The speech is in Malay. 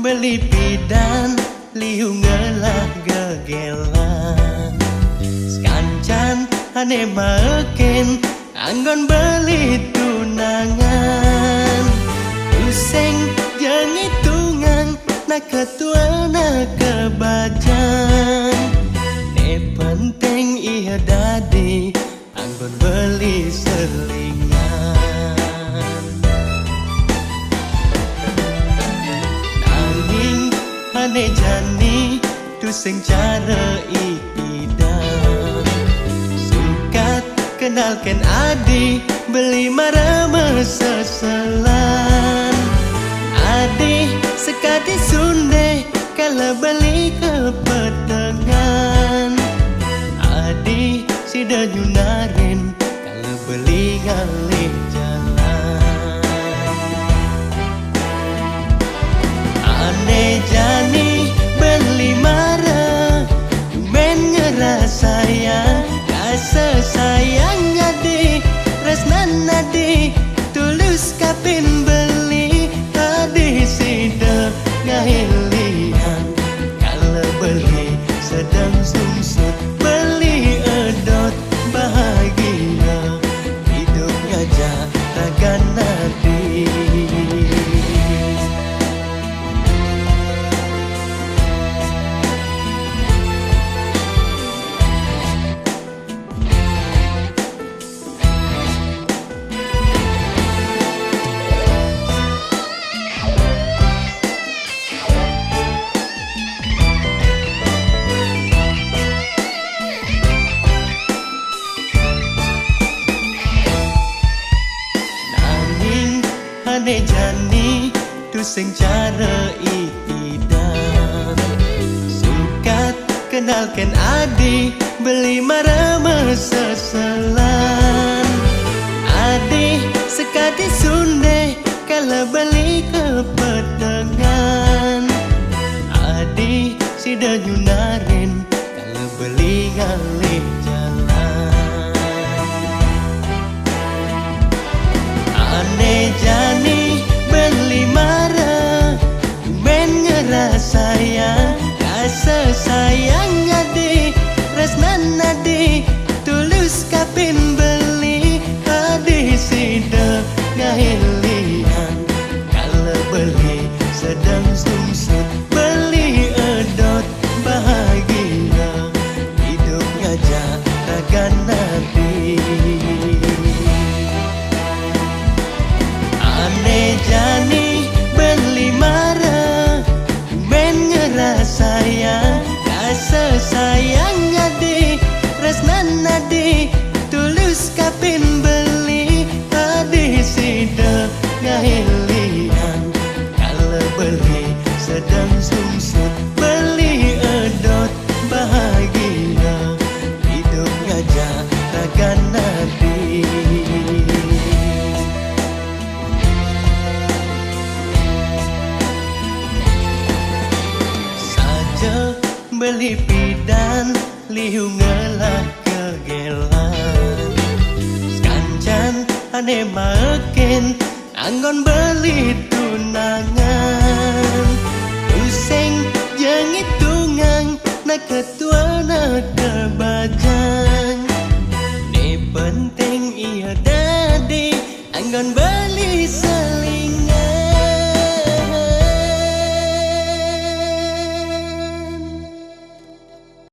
beli pidan liu ngelah gegelan sekancan ane makin anggon beli tunangan useng jeung hitungan nak ketua nak kebajan ne penting iya dadi anggon beli selingan nanging ane jani tu sing cara ipidan sukat kenalkan adi beli marama seselan adi sekadi sunde kalau beli ke petengan adi sida nyunarin kalau beli ngalih jalan ane jani beli marah men ngerasa sayang rasa sayang adi resnan adi tulus kapin beli adi sida ngahilian kalau beli sedang sungsut beli edot bahagia hidupnya jatakan adi ane jani tu sing cara ipidan sukat kenalkan adi beli marama seselan adi sekadi sunde kalau beli ke petengan adi sida nyunarin kalau beli ngalih jalan ane jani beli marah men ngerasa sayang rasa sayang adi resnan adi tulus kapin beli adi sida ngahilian kalau beli sedang sungsut beli edot bahagia hidupnya jatakan adi ane jani beli marah men ngerasa sayang rasa sayang adi resnan adi tulus kapin beli adi sida ngahilian kalau beli sedang sungsut beli edot bahagia hidupnya jatakan adi beli pidan liu ngelah kegelan sekancan ane makin anggon beli tunangan useng jeung hitungan nak ketua nak kebajan ne penting iya dadi anggon beli